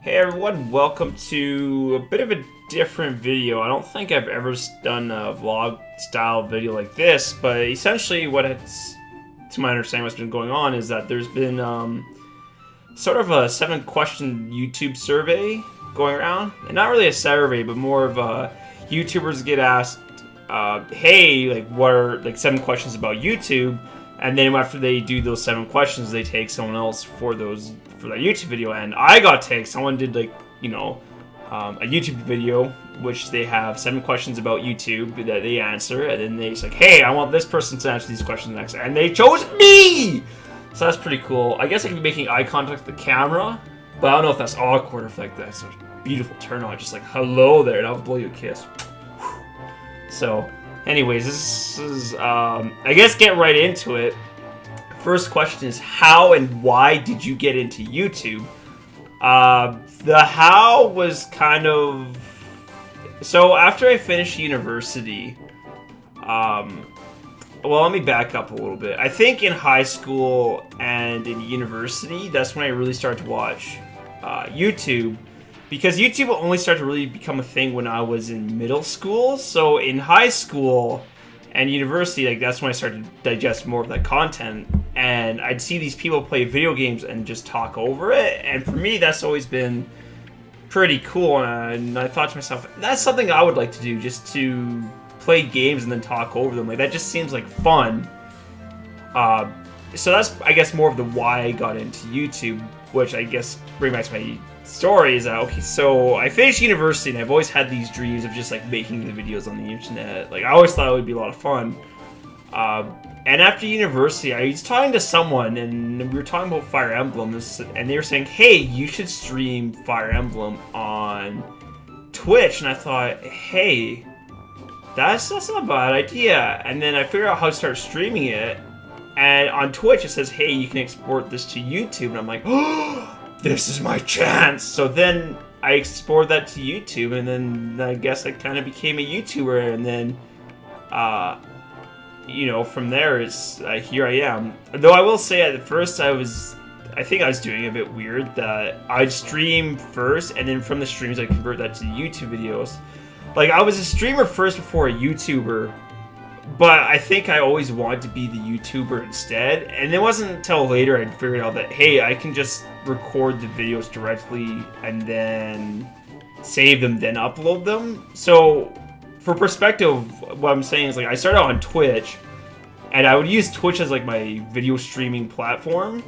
Hey everyone, welcome to a bit of a different video. I don't think I've ever done a vlog style video like this, but essentially what it's, to my understanding, what's been going on is that there's been sort of a 7-question YouTube survey going around. And not really a survey, but more of YouTubers get asked, hey, like what are like 7 questions about YouTube? And then after they do those 7 questions, they take someone else for that YouTube video. And I got tagged. Someone did a YouTube video which they have 7 questions about YouTube that they answer, and then they say, hey, I want this person to answer these questions next, and they chose me. So that's pretty cool. I guess I could be making eye contact with the camera, but I don't know if that's awkward or if that's a beautiful turn on, just like hello there, and I'll blow you a kiss. So. Anyways, this is, I guess get right into it. First question is, how and why did you get into YouTube? The how was kind of... So, after I finished university, well, let me back up a little bit. I think in high school and in university, that's when I really started to watch YouTube. Because YouTube only started to really become a thing when I was in middle school. So in high school and university, like that's when I started to digest more of that content. And I'd see these people play video games and just talk over it. And for me, that's always been pretty cool. And I thought to myself, that's something I would like to do, just to play games and then talk over them. Like that just seems like fun. So that's, I guess, more of the why I got into YouTube, which I guess brings back to my story is that, okay, so I finished university and I've always had these dreams of just like making the videos on the internet. Like I always thought it would be a lot of fun. And after university, I was talking to someone and we were talking about Fire Emblem, and they were saying, hey, you should stream Fire Emblem on Twitch. And I thought, hey, that's not a bad idea. And then I figured out how to start streaming it. And on Twitch, it says, hey, you can export this to YouTube. And I'm like, oh, this is my chance. So then I exported that to YouTube, and then I guess I kind of became a YouTuber. And then, from there, it's here I am. Though I will say at first I think I was doing a bit weird that I'd stream first, and then from the streams I'd convert that to YouTube videos. Like I was a streamer first before a YouTuber. But I think I always wanted to be the YouTuber instead. And it wasn't until later I figured out that, hey, I can just record the videos directly and then save them, then upload them. So, for perspective, what I'm saying is, like, I started on Twitch, and I would use Twitch as, like, my video streaming platform.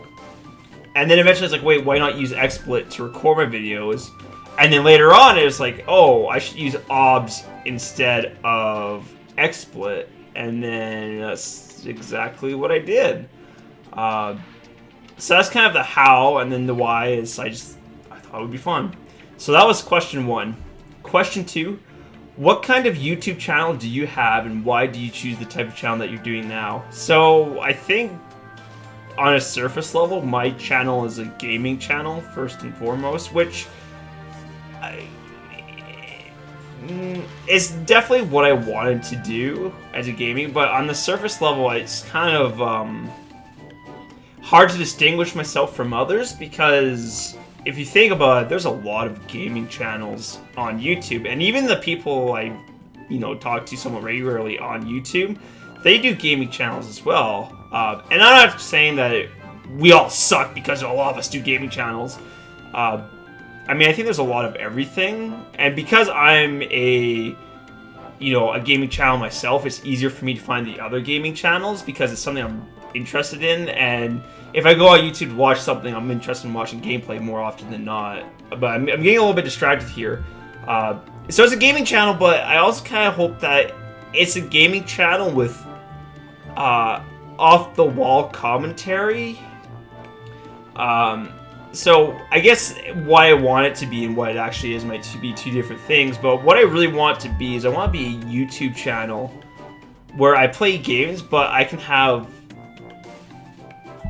And then eventually it's like, wait, why not use XSplit to record my videos? And then later on it was like, oh, I should use OBS instead of XSplit. And then that's exactly what I did. So that's kind of the how, and then the why is I thought it would be fun. So that was question 1. Question 2, what kind of YouTube channel do you have, and why do you choose the type of channel that you're doing now? So I think on a surface level, my channel is a gaming channel first and foremost, which it's definitely what I wanted to do as a gaming, but on the surface level, it's kind of hard to distinguish myself from others, because if you think about it, there's a lot of gaming channels on YouTube, and even the people I, talk to somewhat regularly on YouTube, they do gaming channels as well. And I'm not saying that we all suck because a lot of us do gaming channels. I mean, I think there's a lot of everything, and because I'm a gaming channel myself, it's easier for me to find the other gaming channels because it's something I'm interested in, and if I go on YouTube to watch something, I'm interested in watching gameplay more often than not. But I'm getting a little bit distracted here. So it's a gaming channel, but I also kind of hope that it's a gaming channel with off-the-wall commentary. So, I guess what I want it to be and what it actually is might be 2 different things, but what I really want to be is I want to be a YouTube channel where I play games, but I can have,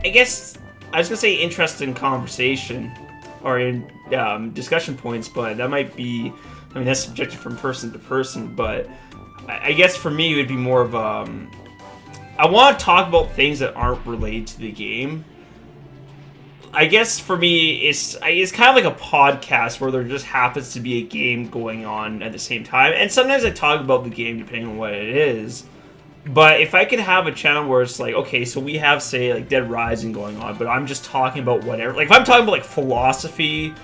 I guess, I was going to say interesting conversation or in discussion points, but that might be, I mean, that's subjective from person to person, but I guess for me it would be more of, I want to talk about things that aren't related to the game. I guess for me, it's kind of like a podcast where there just happens to be a game going on at the same time. And sometimes I talk about the game depending on what it is. But if I could have a channel where it's like, okay, so we have, say, like Dead Rising going on, but I'm just talking about whatever. Like, if I'm talking about, like, philosophy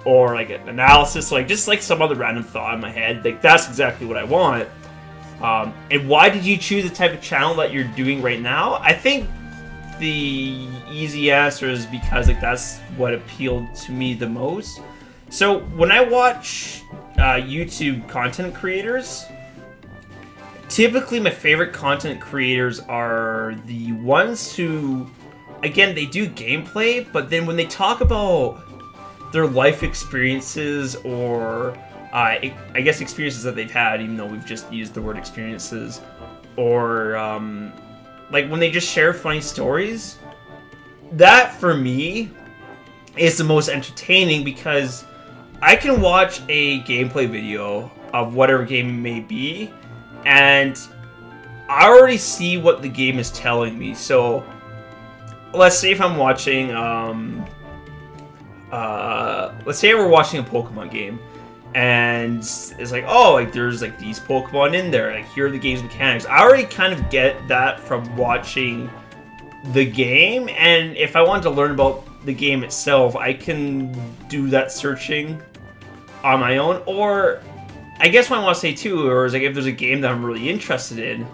or, like, an analysis, like, just, like, some other random thought in my head, like, that's exactly what I want. And why did you choose the type of channel that you're doing right now? I think the easy answer is because, like, that's what appealed to me the most. So, when I watch YouTube content creators, typically my favorite content creators are the ones who, again, they do gameplay, but then when they talk about their life experiences or I guess experiences that they've had, even though we've just used the word experiences, or like when they just share funny stories, that for me is the most entertaining because I can watch a gameplay video of whatever game it may be, and I already see what the game is telling me. So let's say if I'm watching, let's say we're watching a Pokemon game, and it's like, oh, like there's like these Pokemon in there, like here are the game's mechanics. I already kind of get that from watching the game, and if I want to learn about the game itself, I can do that searching on my own. Or I guess what I want to say too, or is like if there's a game that I'm really interested in,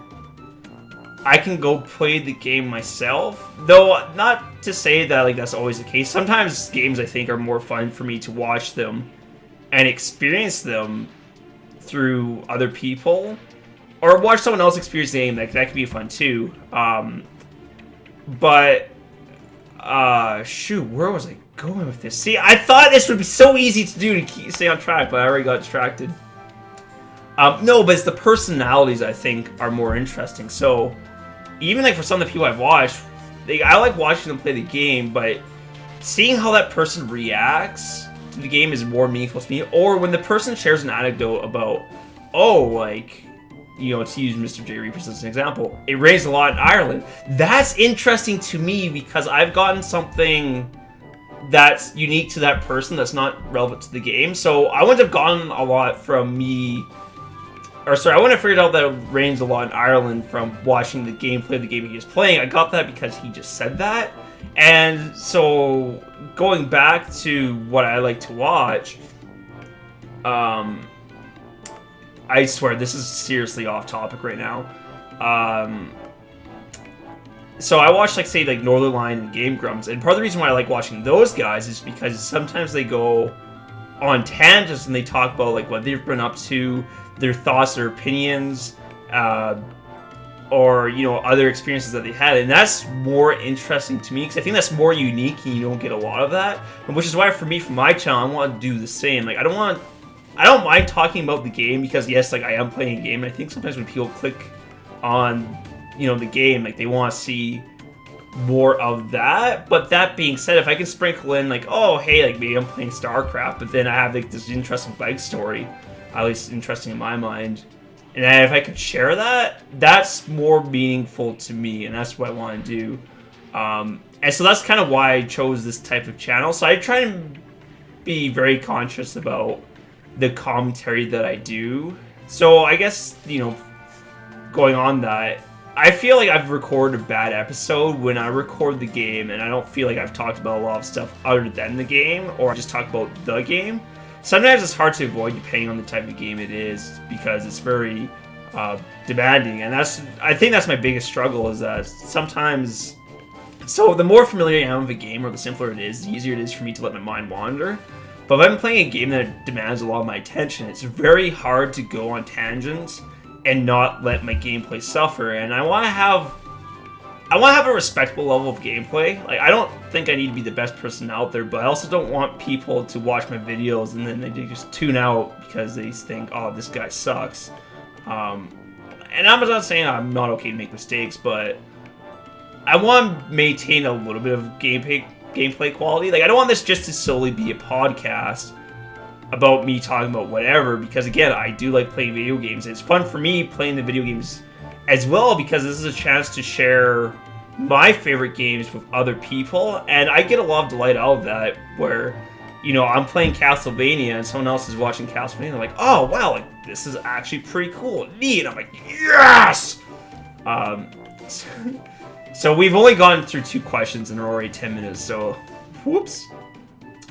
I can go play the game myself. Though not to say that like that's always the case. Sometimes games I think are more fun for me to watch them and experience them through other people, or watch someone else experience the game. That can be fun too. But shoot, where was I going with this? See, I thought this would be so easy to do to stay on track, but I already got distracted. No, but it's the personalities I think are more interesting. So even like for some of the people I've watched, I like watching them play the game, but seeing how that person reacts to the game is more meaningful to me. Or when the person shares an anecdote about, oh, like, you know, to use Mr. J. Reapers as an example, it rains a lot in Ireland. That's interesting to me because I've gotten something that's unique to that person that's not relevant to the game. So I wouldn't have gotten a lot from me, or sorry, I wouldn't have figured out that it rains a lot in Ireland from watching the gameplay of the game he was playing. I got that because he just said that. And so going back to what I like to watch, I swear this is seriously off topic right now. So I watch, like, say, like Northernlion and Game Grumps, and part of the reason why I like watching those guys is because sometimes they go on tangents and they talk about like what they've been up to, their thoughts, their opinions, or, you know, other experiences that they had, and that's more interesting to me because I think that's more unique and you don't get a lot of that, and which is why for me, for my channel, I want to do the same. Like, I don't mind talking about the game because yes, like I am playing a game, and I think sometimes when people click on, you know, the game, like they want to see more of that. But that being said, if I can sprinkle in like, oh hey, like maybe I'm playing StarCraft, but then I have like this interesting bike story, at least interesting in my mind, and then if I could share that, that's more meaningful to me, and that's what I want to do. And so that's kind of why I chose this type of channel. So I try to be very conscious about the commentary that I do. So I guess, you know, going on that, I feel like I've recorded a bad episode when I record the game and I don't feel like I've talked about a lot of stuff other than the game, or I just talk about the game. Sometimes it's hard to avoid depending on the type of game it is because it's very demanding, and I think that's my biggest struggle, is that sometimes, so the more familiar I am with a game, or the simpler it is, the easier it is for me to let my mind wander. But if I'm playing a game that demands a lot of my attention, it's very hard to go on tangents and not let my gameplay suffer. And I want to have a respectable level of gameplay. Like, I don't think I need to be the best person out there, but I also don't want people to watch my videos and then they just tune out because they think, oh, this guy sucks. And I'm not saying I'm not okay to make mistakes, but I want to maintain a little bit of gameplay quality. Like, I don't want this just to solely be a podcast about me talking about whatever, because again, I do like playing video games. It's fun for me playing the video games as well because this is a chance to share my favorite games with other people, and I get a lot of delight out of that, where, you know, I'm playing Castlevania and someone else is watching Castlevania, and they're like, oh wow, like, this is actually pretty cool, neat, and I'm like, yes! So we've only gone through 2 questions and we're already 10 minutes, so, whoops.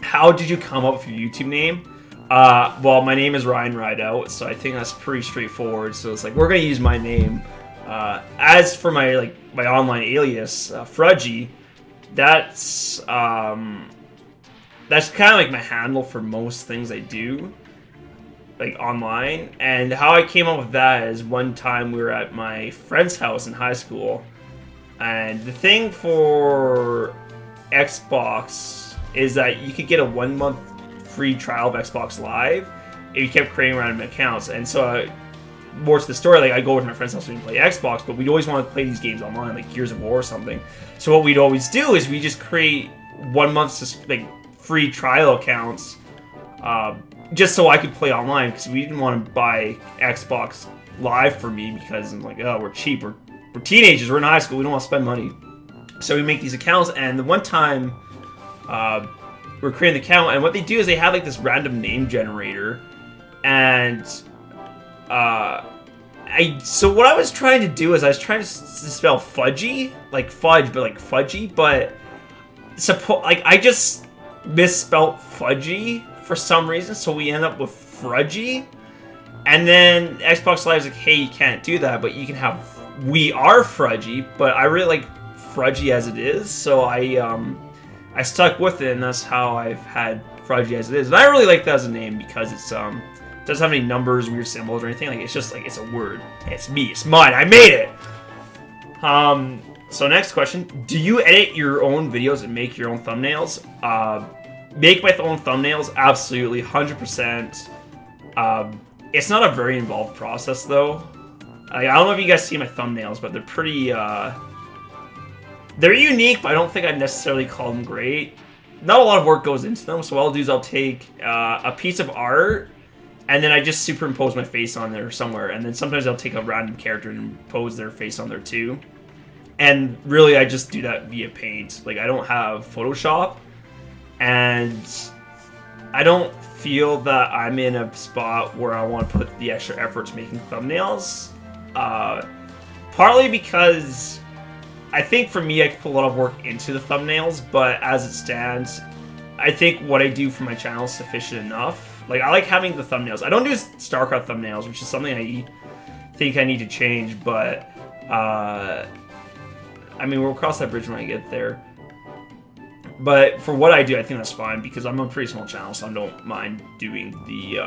How did you come up with your YouTube name? Well, my name is Ryan Rideout, so I think that's pretty straightforward, so it's like, we're gonna use my name. As for my online alias, Frudgey, that's kind of like my handle for most things I do, like online. And how I came up with that is one time we were at my friend's house in high school, and the thing for Xbox is that you could get a 1-month free trial of Xbox Live if you kept creating random accounts. And so more to the story, like, I go over to my friend's house and play Xbox, but we'd always want to play these games online, like Gears of War or something. So what we'd always do is we just create 1 month's like free trial accounts, just so I could play online, because we didn't want to buy Xbox Live for me, because I'm like, oh, we're cheap, we're teenagers, we're in high school, we don't want to spend money. So we make these accounts, and the one time we're creating the account, and what they do is they have like this random name generator, and so what I was trying to do is I was trying to spell fudgy, like fudge, but like fudgy, but I just misspelt fudgy for some reason, so we end up with Frudgey. And then Xbox Live is like, hey, you can't do that, but you can have We Are Frudgey, but I really like Frudgey as it is, so I stuck with it, and that's how I've had Frudgey as it is. And I really like that as a name because it's doesn't have any numbers, weird symbols, or anything. Like, it's just like, it's a word. It's me. It's mine. I made it. So next question: do you edit your own videos and make your own thumbnails? Make my own thumbnails, absolutely, 100%. It's not a very involved process though. I don't know if you guys see my thumbnails, but they're pretty. They're unique, but I don't think I'd necessarily call them great. Not a lot of work goes into them, so what I'll do is I'll take a piece of art, and then I just superimpose my face on there somewhere, and then sometimes I'll take a random character and impose their face on there too. And really, I just do that via Paint. Like, I don't have Photoshop, and I don't feel that I'm in a spot where I want to put the extra efforts making thumbnails. Partly because I think for me, I can put a lot of work into the thumbnails, but as it stands, I think what I do for my channel is sufficient enough. Like, I like having the thumbnails. I don't do StarCraft thumbnails, which is something I think I need to change, but, I mean, we'll cross that bridge when I get there. But for what I do, I think that's fine, because I'm a pretty small channel, so I don't mind doing the,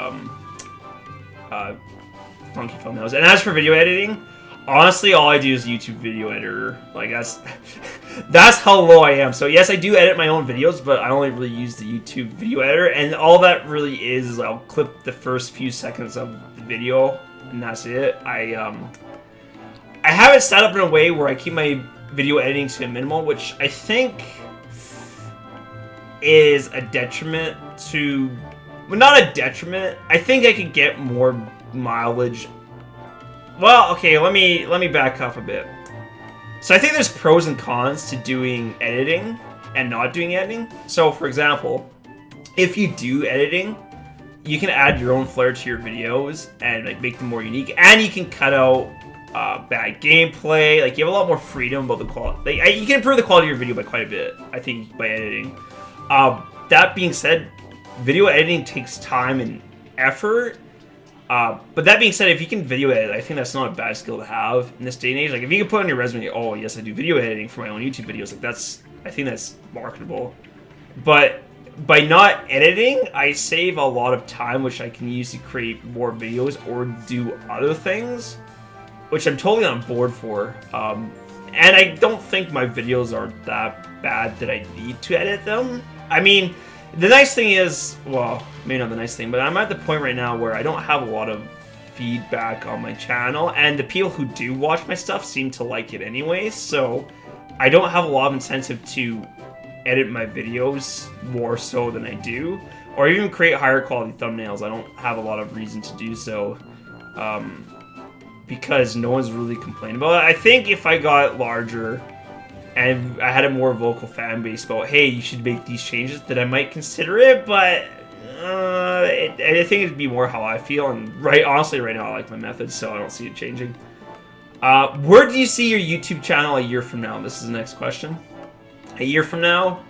funky thumbnails. And as for video editing, honestly, all I do is YouTube video editor. Like, that's how low I am. So yes, I do edit my own videos, but I only really use the YouTube video editor, and all that really is I'll clip the first few seconds of the video, and that's it. I have it set up in a way where I keep my video editing to a minimal, which I think is a detriment to... Well, not a detriment. I think I could get more mileage. Well, okay, let me back up a bit. So I think there's pros and cons to doing editing and not doing editing. So, for example, if you do editing, you can add your own flair to your videos and like make them more unique, and you can cut out bad gameplay. Like, you have a lot more freedom about the quality. Like, you can improve the quality of your video by quite a bit, I think, by editing. That being said, video editing takes time and effort. But that being said, if you can video edit, I think that's not a bad skill to have in this day and age. Like, if you can put on your resume, oh yes, I do video editing for my own YouTube videos, like, I think that's marketable. But by not editing, I save a lot of time, which I can use to create more videos or do other things, which I'm totally on board for. And I don't think my videos are that bad that I need to edit them. I mean, the nice thing is, well, maybe not the nice thing, but I'm at the point right now where I don't have a lot of feedback on my channel, and the people who do watch my stuff seem to like it anyway, so I don't have a lot of incentive to edit my videos more so than I do, or even create higher quality thumbnails. I don't have a lot of reason to do so, because no one's really complaining about it. I think if I got larger, and I had a more vocal fan base about, hey, you should make these changes, then I might consider it, but I think it'd be more how I feel, and honestly, right now I like my methods, so I don't see it changing. Where do you see your YouTube channel a year from now? This is the next question. A year from now?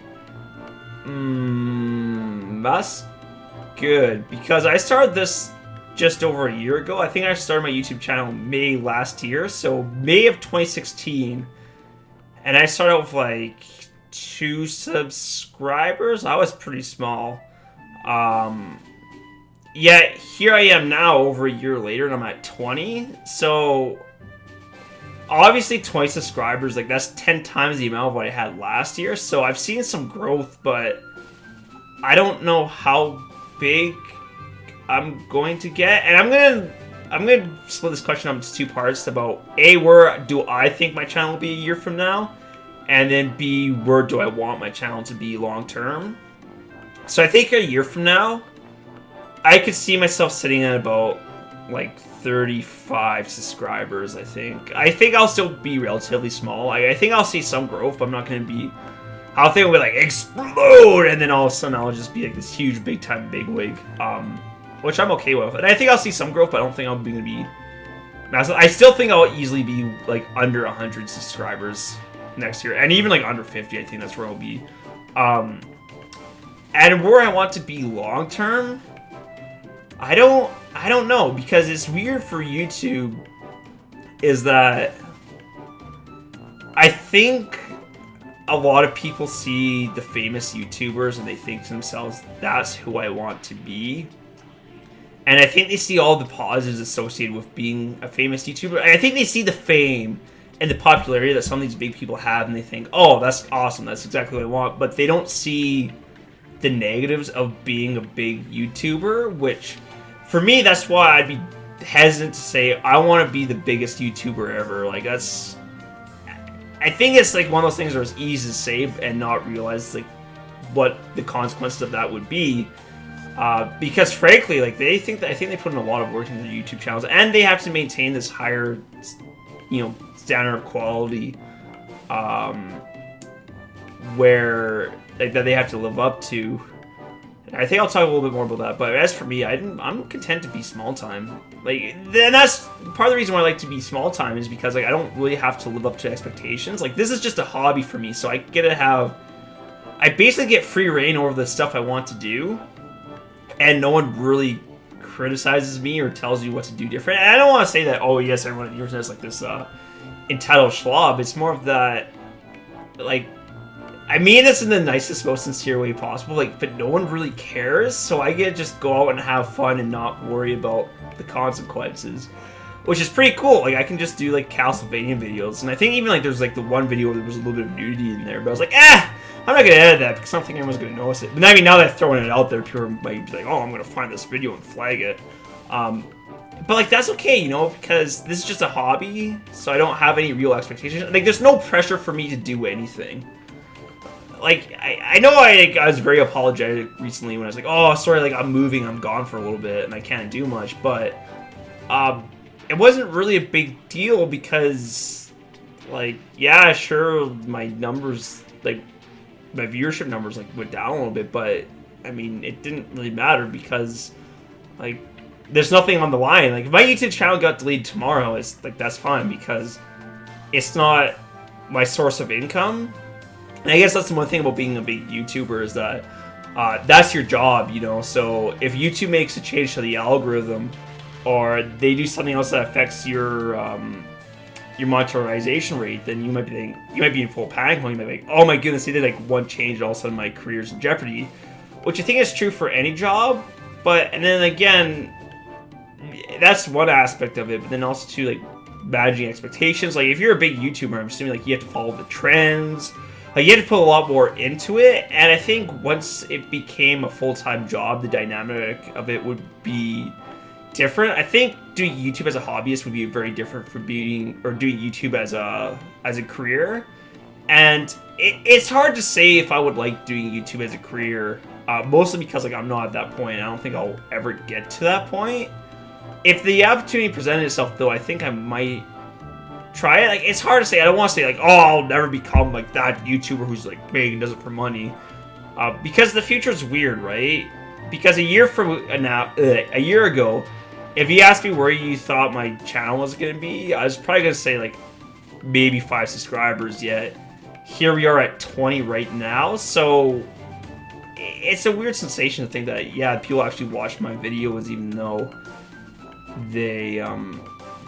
That's good, because I started this just over a year ago. I think I started my YouTube channel May last year, so May of 2016, and I started out with like 2 subscribers. I was pretty small. Yeah, here I am now over a year later, and I'm at 20. So obviously 20 subscribers, like that's 10 times the amount of what I had last year. So I've seen some growth, but I don't know how big I'm going to get. And I'm gonna split this question up into 2 parts about A, where do I think my channel will be a year from now, and then B, where do I want my channel to be long term. So I think a year from now, I could see myself sitting at about like 35 subscribers. I think I'll still be relatively small. I think I'll see some growth, but I'm not going to be. I'll think it'll like explode, and then all of a sudden I'll just be like this huge, big time bigwig, which I'm okay with. And I think I'll see some growth, but I don't think I'm going to be massive. I still think I'll easily be like under 100 subscribers next year, and even like under 50. I think that's where I'll be. And where I want to be long term, I don't know, because it's weird for YouTube is that I think a lot of people see the famous YouTubers and they think to themselves, that's who I want to be. And I think they see all the positives associated with being a famous YouTuber. And I think they see the fame and the popularity that some of these big people have, and they think, oh, that's awesome, that's exactly what I want. But they don't see the negatives of being a big YouTuber, which for me, that's why I'd be hesitant to say I want to be the biggest YouTuber ever. Like, that's, I think it's like one of those things where it's easy to say and not realize like what the consequences of that would be, because frankly, like I think they put in a lot of work into their YouTube channels, and they have to maintain this higher, standard of quality, where like that they have to live up to. I think I'll talk a little bit more about that, but as for me, I'm content to be small time. Like, then that's part of the reason why I like to be small time, is because like I don't really have to live up to expectations. Like, this is just a hobby for me, so I basically get free reign over the stuff I want to do, and no one really criticizes me or tells you what to do different. And I don't want to say that, oh yes, everyone at yours is like this entitled schlob. It's more of that, like, I mean this in the nicest, most sincere way possible, like, but no one really cares, so I get to just go out and have fun and not worry about the consequences, which is pretty cool. Like, I can just do, like, Castlevania videos, and I think even, like, there's, like, the one video where there was a little bit of nudity in there, but I was like, I'm not gonna edit that, because I don't think anyone's gonna notice it. But I mean, now that I'm throwing it out there, people might be like, oh, I'm gonna find this video and flag it. But, like, that's okay, because this is just a hobby, so I don't have any real expectations. Like, there's no pressure for me to do anything. Like, I know I was very apologetic recently when I was like, oh, sorry, like, I'm moving, I'm gone for a little bit, and I can't do much, but, it wasn't really a big deal because, like, yeah, sure, my numbers, like, my viewership numbers, like, went down a little bit, but, I mean, it didn't really matter because, like, there's nothing on the line. Like, if my YouTube channel got deleted tomorrow, it's, like, that's fine because it's not my source of income. And I guess that's the one thing about being a big YouTuber is that that's your job, So if YouTube makes a change to the algorithm, or they do something else that affects your monetization rate, then you might be in full panic mode. You might be like, oh my goodness, they did like one change, and all of a sudden my career's in jeopardy. Which I think is true for any job, and then again, that's one aspect of it. But then also too, like, managing expectations. Like, if you're a big YouTuber, I'm assuming like you have to follow the trends. Like, you had to put a lot more into it, and I think once it became a full-time job, the dynamic of it would be different. I think doing YouTube as a hobbyist would be very different from doing YouTube as a career. And it's hard to say if I would like doing YouTube as a career, mostly because, like, I'm not at that point. I don't think I'll ever get to that point. If the opportunity presented itself, though, I think I might try it. Like, it's hard to say. I don't want to say like, oh, I'll never become like that YouTuber who's like big and does it for money, because the future is weird, right? Because a year ago, if you asked me where you thought my channel was gonna be, I was probably gonna say like maybe 5 subscribers. Yet here we are at 20 right now. So it's a weird sensation to think that, yeah, people actually watch my videos even though they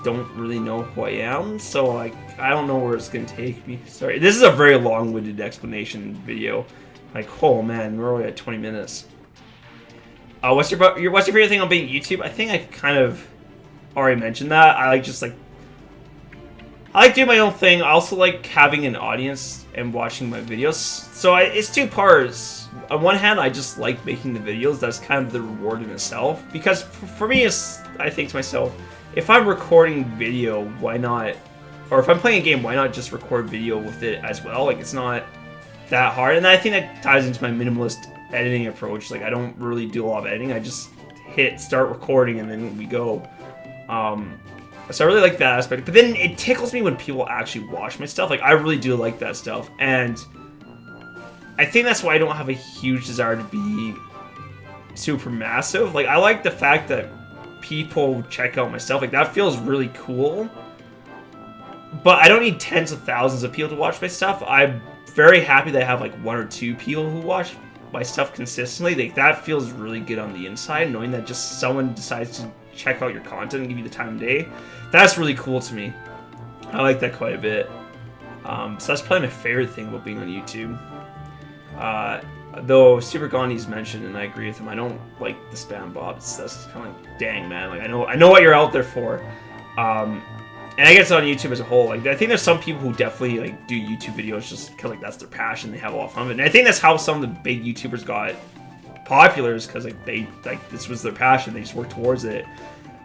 don't really know who I am. So like, I don't know where it's gonna take me. Sorry, this is a very long-winded explanation video. Like, oh man, we're already at 20 minutes. What's your favorite thing on being YouTube? I think I kind of already mentioned that. I like doing my own thing. I also like having an audience and watching my videos. So it's two parts. On one hand, I just like making the videos. That's kind of the reward in itself. Because for me, I think to myself, if I'm recording video, why not? Or if I'm playing a game, why not just record video with it as well? Like, it's not that hard. And I think that ties into my minimalist editing approach. Like, I don't really do a lot of editing. I just hit start recording and then we go. So I really like that aspect. But then it tickles me when people actually watch my stuff. Like, I really do like that stuff. And I think that's why I don't have a huge desire to be super massive. Like, I like the fact that people check out my stuff. Like, that feels really cool. But I don't need tens of thousands of people to watch my stuff. I'm very happy that I have like 1 or 2 people who watch my stuff consistently. Like, that feels really good on the inside, knowing that just someone decides to check out your content and give you the time of day. That's really cool to me. I like that quite a bit. So that's probably my favorite thing about being on YouTube. Though Super Gandhi's mentioned, and I agree with him, I don't like the spam bobs. That's kind of like, dang man, like I know what you're out there for. And I guess on YouTube as a whole, like I think there's some people who definitely like do YouTube videos just because like that's their passion, they have a lot of fun with it. And I think that's how some of the big YouTubers got popular, is because like this was their passion, they just worked towards it.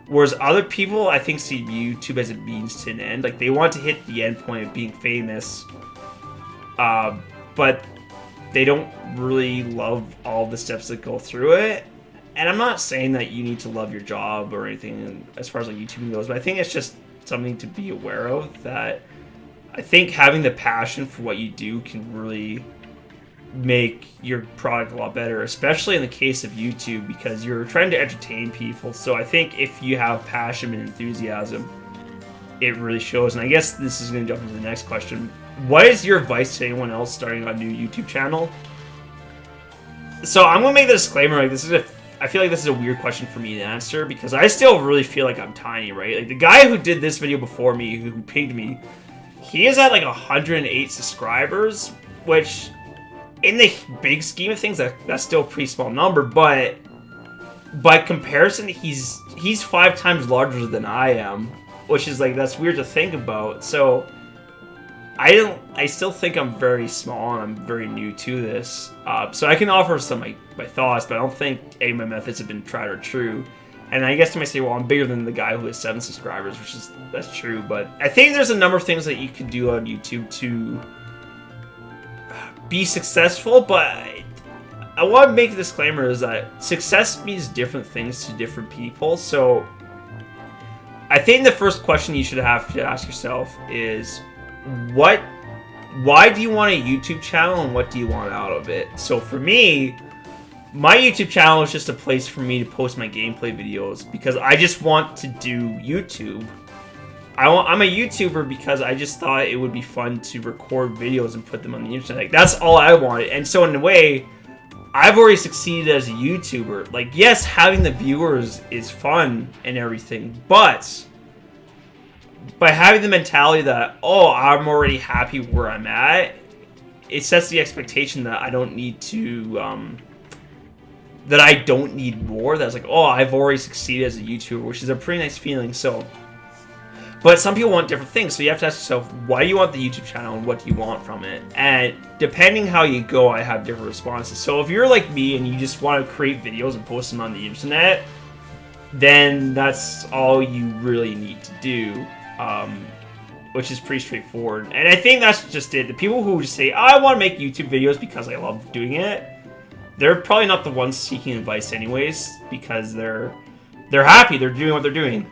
Whereas other people, I think, see YouTube as a means to an end. Like, they want to hit the end point of being famous, but they don't really love all the steps that go through it. And I'm not saying that you need to love your job or anything as far as like YouTube goes, but I think it's just something to be aware of, that I think having the passion for what you do can really make your product a lot better, especially in the case of YouTube, because you're trying to entertain people. So I think if you have passion and enthusiasm, it really shows. And I guess this is going to jump into the next question. What is your advice to anyone else starting a new YouTube channel? So I'm going to make the disclaimer, like I feel like this is a weird question for me to answer, because I still really feel like I'm tiny, right? Like, the guy who did this video before me, who pinged me, he is at like 108 subscribers, which in the big scheme of things, that's still a pretty small number, but by comparison, he's 5 times larger than I am, which is like, that's weird to think about. So I still think I'm very small and I'm very new to this. So I can offer some my thoughts, but I don't think any of my methods have been tried or true. And I guess you might say, well, I'm bigger than the guy who has 7 subscribers, that's true. But I think there's a number of things that you can do on YouTube to be successful, but I want to make a disclaimer, is that success means different things to different people. So I think the first question you should have to ask yourself is, why do you want a YouTube channel and what do you want out of it? So for me, my YouTube channel is just a place for me to post my gameplay videos, because I just want to do YouTube. I'm a YouTuber because I just thought it would be fun to record videos and put them on the internet. Like, that's all I wanted. And so in a way, I've already succeeded as a YouTuber. Like, yes, having the viewers is fun and everything, but by having the mentality that, oh, I'm already happy where I'm at, it sets the expectation that I don't need to, that I don't need more. That's like, oh, I've already succeeded as a YouTuber, which is a pretty nice feeling. So, but some people want different things, so you have to ask yourself, why do you want the YouTube channel and what do you want from it? And depending how you go, I have different responses. So if you're like me and you just want to create videos and post them on the internet, then that's all you really need to do, which is pretty straightforward. And I think that's just it. The people who just say, I want to make YouTube videos because I love doing it, they're probably not the ones seeking advice anyways, because they're happy, they're doing what they're doing.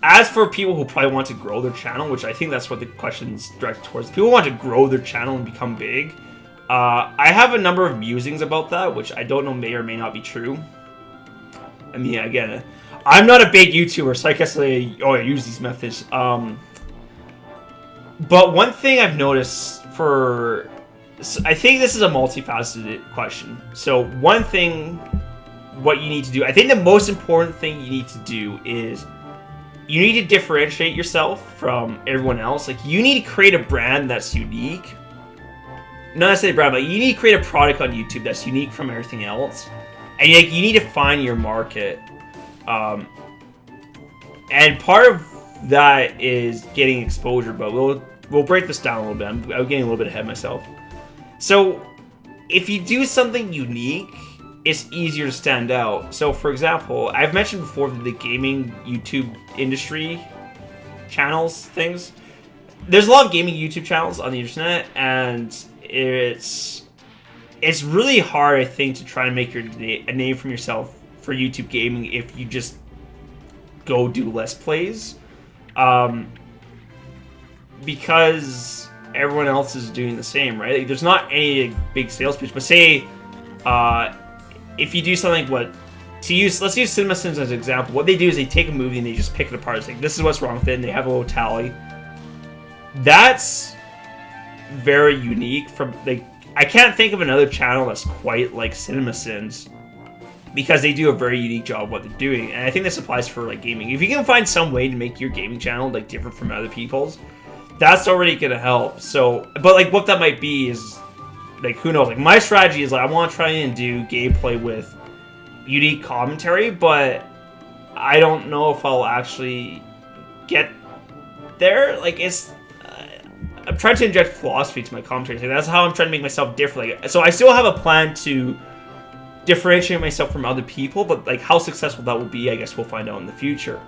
as for people who probably want to grow their channel, which I think that's what the question's directed towards, people want to grow their channel and become big. I have a number of musings about that, which I don't know may or may not be true. I mean, again, I'm not a big YouTuber, so I guess I use these methods. But one thing I've noticed I think this is a multifaceted question. So one thing, what you need to do, I think the most important thing you need to do is you need to differentiate yourself from everyone else. Like, you need to create a brand that's unique. Not necessarily a brand, but you need to create a product on YouTube that's unique from everything else. And you need to find your market. And part of that is getting exposure, but we'll break this down a little bit. I'm getting a little bit ahead of myself. So, if you do something unique, it's easier to stand out. So, for example, I've mentioned before that the gaming YouTube industry channels things. There's a lot of gaming YouTube channels on the internet, and it's really hard, I think, to try and make a name for yourself for YouTube gaming if you just go do Let's Plays. Because everyone else is doing the same, right? Like, there's not any big sales pitch, but say, if you do something, let's use CinemaSins as an example. What they do is they take a movie and they just pick it apart. It's like, this is what's wrong with it, and they have a little tally. That's very unique from, like, I can't think of another channel that's quite like CinemaSins, because they do a very unique job of what they're doing. And I think this applies for, like, gaming. If you can find some way to make your gaming channel, like, different from other people's, that's already gonna help. So, but, like, what that might be is, like, who knows? Like, my strategy is, like, I want to try and do gameplay with unique commentary, but I don't know if I'll actually get there. Like, I'm trying to inject philosophy to my commentary. Like, that's how I'm trying to make myself different. Like, so I still have a plan to differentiate myself from other people, but, like, how successful that will be, I guess we'll find out in the future.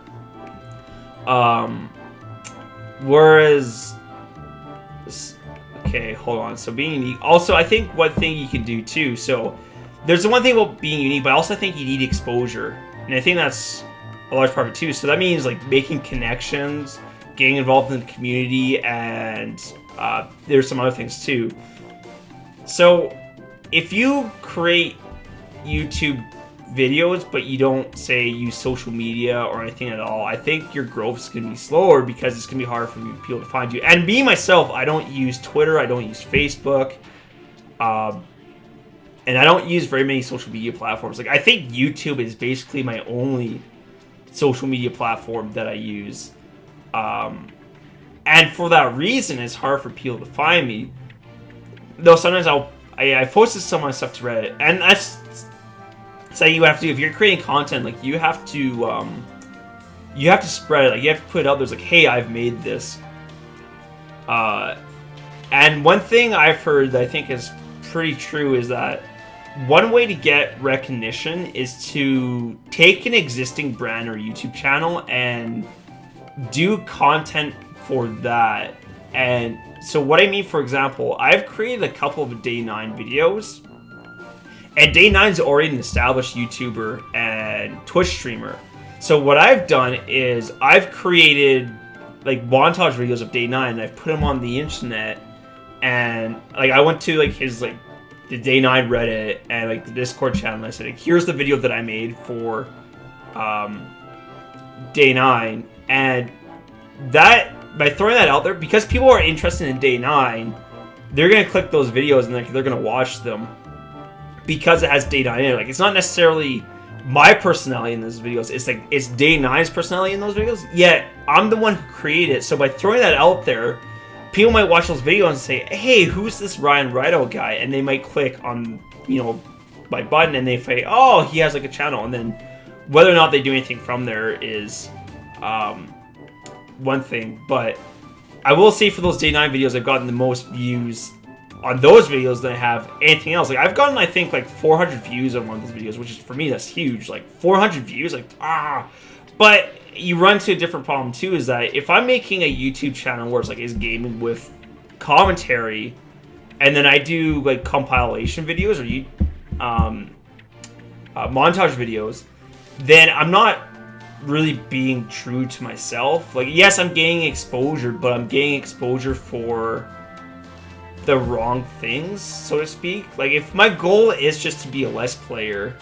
Whereas, okay, hold on. So being unique. Also, I think one thing you can do too. So there's the one thing about being unique, but I also think you need exposure, and I think that's a large part of it too. So that means, like, making connections, getting involved in the community, and there's some other things too. So if you create YouTube videos, but you don't, say, use social media or anything at all, I think your growth is going to be slower because it's going to be harder for people to find you. And me, myself, I don't use Twitter, I don't use Facebook, and I don't use very many social media platforms. Like, I think YouTube is basically my only social media platform that I use. And for that reason, it's hard for people to find me. Though sometimes I posted some of my stuff to Reddit, and that's so you have to, if you're creating content, like, you have to spread it. Like, you have to put it out there. It's like, hey, I've made this. And one thing I've heard that I think is pretty true is that one way to get recognition is to take an existing brand or YouTube channel and do content for that. And so what I mean, for example, I've created a couple of Day 9 videos. And Day 9's already an established YouTuber and Twitch streamer. So what I've done is I've created, like, montage videos of Day 9, and I've put them on the internet. And, like, I went to, like, his, like, the Day 9 Reddit and, like, the Discord channel, and I said, like, here's the video that I made for Day 9. And that, by throwing that out there, because people are interested in Day 9, they're going to click those videos and, like, they're going to watch them. Because it has Day 9 in it. Like, it's not necessarily my personality in those videos. It's, like, it's Day 9's personality in those videos. Yet, I'm the one who created it. So by throwing that out there, people might watch those videos and say, hey, who's this Ryan Rideout guy? And they might click on, you know, my button, and they say, oh, he has, like, a channel. And then whether or not they do anything from there is one thing. But I will say, for those Day 9 videos, I've gotten the most views on those videos than I have anything else. Like, I've gotten, I think, like, 400 views on one of those videos, which is, for me, that's huge. Like, 400 views, like, But you run into a different problem too, is that if I'm making a YouTube channel where it's, like, is gaming with commentary, and then I do, like, compilation videos or montage videos, then I'm not really being true to myself. Like, yes, I'm gaining exposure, but I'm gaining exposure for the wrong things, so to speak. Like, if my goal is just to be a Let's Player,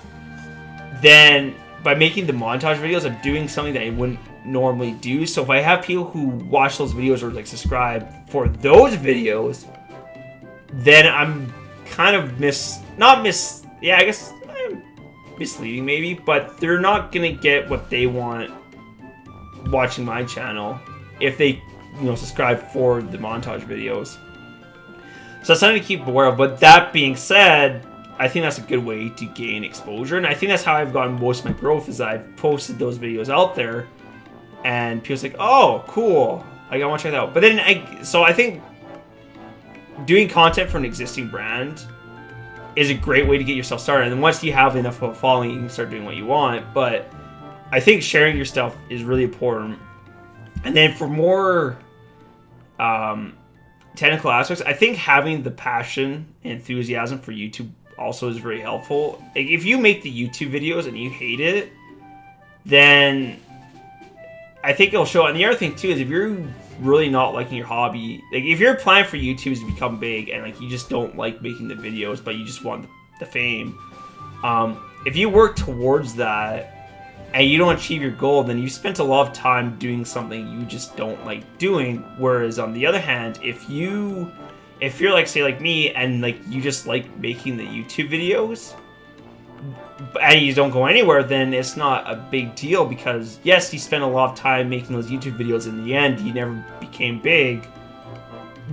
then by making the montage videos, I'm doing something that I wouldn't normally do. So if I have people who watch those videos or like subscribe for those videos, then I'm kind of yeah, I guess I'm misleading maybe, but they're not gonna get what they want watching my channel if they, you know, subscribe for the montage videos. So that's something to keep aware of. But that being said, I think that's a good way to gain exposure, and I think that's how I've gotten most of my growth, is I've posted those videos out there, and people's like, oh, cool, I want to check that out. But then I think doing content for an existing brand is a great way to get yourself started, and then once you have enough of a following, you can start doing what you want. But I think sharing your stuff is really important. And then for more technical aspects, I think having the passion and enthusiasm for YouTube also is very helpful. Like, if you make the YouTube videos and you hate it, then I think it'll show. And the other thing too is, if you're really not liking your hobby, like if your plan for YouTube is to become big and like you just don't like making the videos but you just want the fame, if you work towards that and you don't achieve your goal, then you spent a lot of time doing something you just don't like doing. Whereas on the other hand, if you're like, say, like me, and like you just like making the YouTube videos and you don't go anywhere, then it's not a big deal, because yes, you spent a lot of time making those YouTube videos. In the end, you never became big,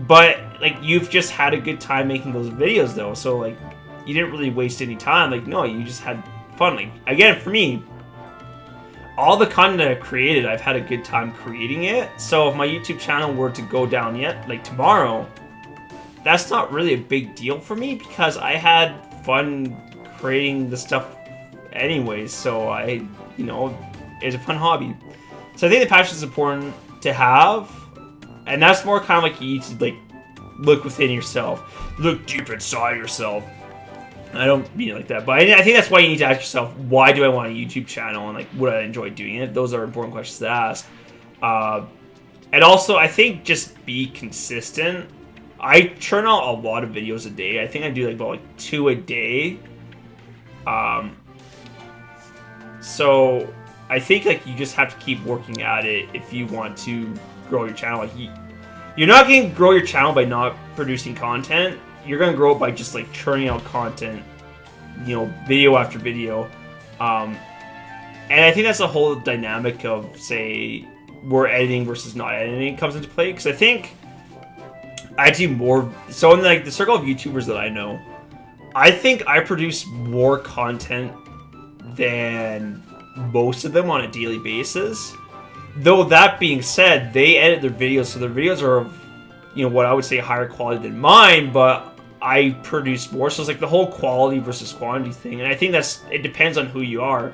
but like you've just had a good time making those videos though, so like you didn't really waste any time. Like, no, you just had fun. Like, again, for me, all the content I've created, I've had a good time creating it. So if my YouTube channel were to go down like tomorrow, that's not really a big deal for me, because I had fun creating the stuff anyways. So it's a fun hobby. So I think the passion is important to have, and that's more kind of like you need to like look within yourself, look deep inside yourself. I don't mean it like that, but I think that's why you need to ask yourself, why do I want a YouTube channel, and like, would I enjoy doing it? Those are important questions to ask. And also, I think just be consistent. I churn out a lot of videos a day. I think I do like about 2 a day. So I think like you just have to keep working at it if you want to grow your channel. Like, you're not going to grow your channel by not producing content. You're going to grow it by just like churning out content, you know, video after video. And I think that's the whole dynamic of, say, where editing versus not editing comes into play. Because I think I do more. So in like the circle of YouTubers that I know, I think I produce more content than most of them on a daily basis. Though that being said, they edit their videos, so their videos are of, you know, what I would say higher quality than mine, but I produce more. So it's like the whole quality versus quantity thing. And I think it depends on who you are.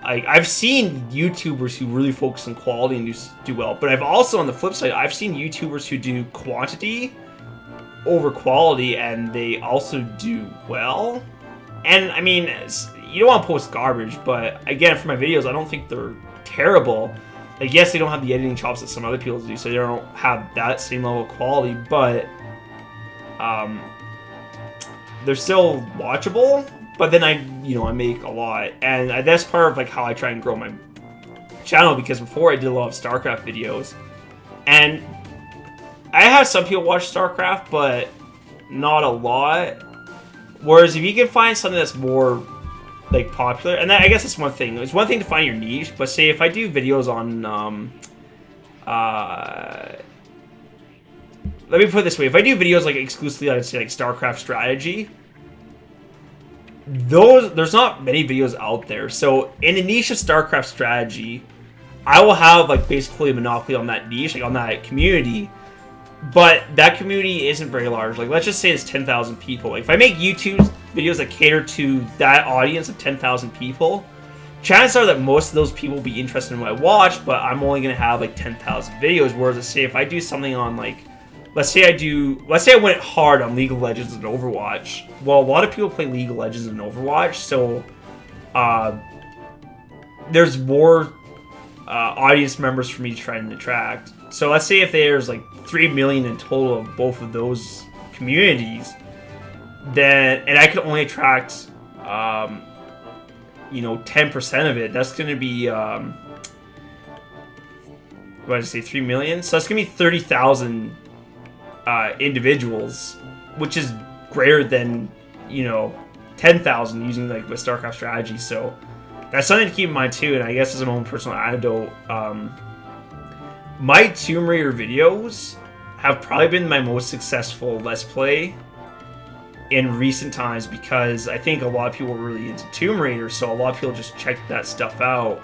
I've seen YouTubers who really focus on quality and do well, but I've also, on the flip side, I've seen YouTubers who do quantity over quality, and they also do well. And I mean, you don't want to post garbage, but again, for my videos, I don't think they're terrible. Like, yes, they don't have the editing chops that some other people do, so they don't have that same level of quality, but they're still watchable. But then I make a lot, and that's part of like how I try and grow my channel, because before I did a lot of StarCraft videos, and I have some people watch StarCraft, but not a lot. Whereas if you can find something that's more like popular, and I guess that's one thing. It's one thing to find your niche, but say if I do videos on, let me put it this way: if I do videos like exclusively on, say, like StarCraft strategy, there's not many videos out there. So in the niche of StarCraft strategy, I will have like basically a monopoly on that niche, like on that community. But that community isn't very large. Like, let's just say it's 10,000 people. Like, if I make YouTube videos that cater to that audience of 10,000 people, chances are that most of those people will be interested in what I watch, but I'm only going to have like 10,000 videos. Whereas, let's say if I do something on like, let's say I went hard on League of Legends and Overwatch. Well, a lot of people play League of Legends and Overwatch, so there's more audience members for me to try and attract. So let's say if there's like 3 million in total of both of those communities, then, and I could only attract, you know, 10% of it, that's going to be, what did I say, 3 million? So that's going to be 30,000 individuals, which is greater than, you know, 10,000 using like the StarCraft strategy. So that's something to keep in mind too. And I guess as my own personal anecdote, my Tomb Raider videos have probably been my most successful Let's Play in recent times, because I think a lot of people were really into Tomb Raider, so a lot of people just checked that stuff out,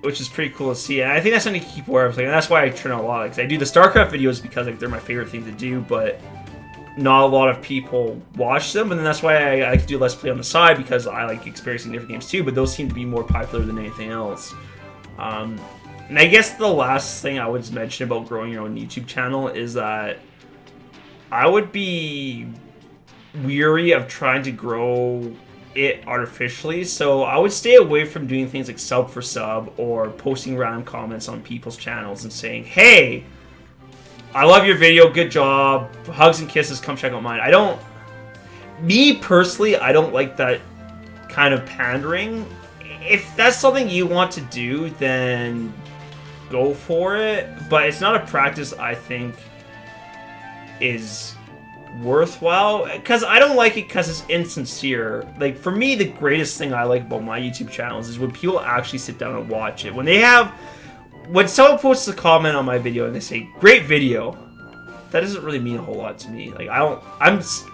which is pretty cool to see. And I think that's something to keep aware of, and that's why I turn out a lot. Because I do the StarCraft videos because like they're my favorite thing to do, but not a lot of people watch them, and then that's why I like to do Let's Play on the side, because I like experiencing different games too, but those seem to be more popular than anything else. And I guess the last thing I would mention about growing your own YouTube channel is that I would be weary of trying to grow it artificially, so I would stay away from doing things like sub for sub or posting random comments on people's channels and saying, hey, I love your video, good job, hugs and kisses, come check out mine. Me personally, I don't like that kind of pandering. If that's something you want to do, then go for it, but it's not a practice I think is worthwhile, because I don't like it because it's insincere. Like, for me, the greatest thing I like about my YouTube channels is when people actually sit down and watch it. When someone posts a comment on my video and they say, great video, that doesn't really mean a whole lot to me. Like,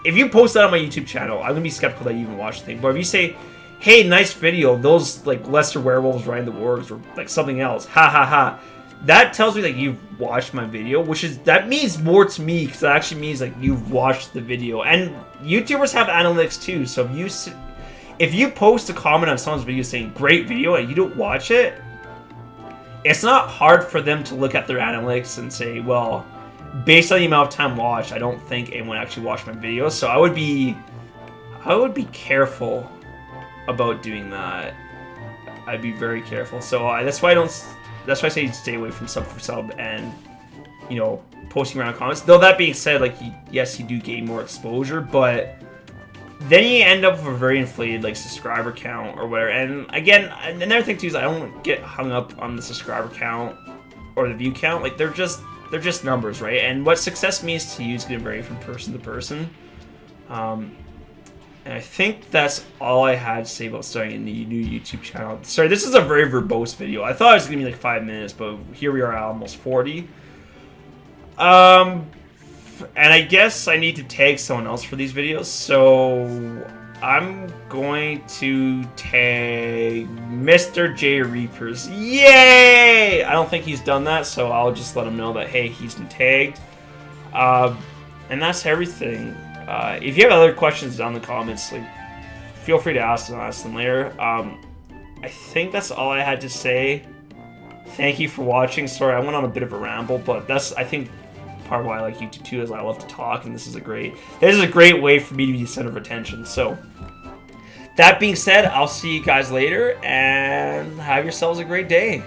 if you post that on my YouTube channel, I'm gonna be skeptical that you even watch the thing. But if you say, hey, nice video, those, like, lesser werewolves riding the wargs, or, like, something else, ha ha ha, that tells me that you've watched my video, that means more to me, because that actually means, like, you've watched the video. And YouTubers have analytics, too, so if you post a comment on someone's video saying, great video, and you don't watch it, it's not hard for them to look at their analytics and say, well, based on the amount of time watched, I don't think anyone actually watched my video, so I would be careful about doing that. I'd be very careful. So that's why I say stay away from sub for sub and, you know, posting around comments. Though that being said, like, yes, you do gain more exposure, but then you end up with a very inflated, like, subscriber count or whatever. And again, another thing too is I don't get hung up on the subscriber count or the view count. Like, they're just numbers, right? And what success means to you is going to vary from person to person. And I think that's all I had to say about starting a new YouTube channel. Sorry, this is a very verbose video. I thought it was going to be like 5 minutes, but here we are at almost 40. And I guess I need to tag someone else for these videos, so I'm going to tag Mr. J Reapers. Yay! I don't think he's done that, so I'll just let him know that, hey, he's been tagged. And that's everything. If you have other questions down in the comments, like, feel free to ask them later. I think that's all I had to say. Thank you for watching. Sorry, I went on a bit of a ramble, but that's, I think, part of why I like YouTube too, is I love to talk, and this is a great way for me to be the center of attention. So, that being said, I'll see you guys later, and have yourselves a great day.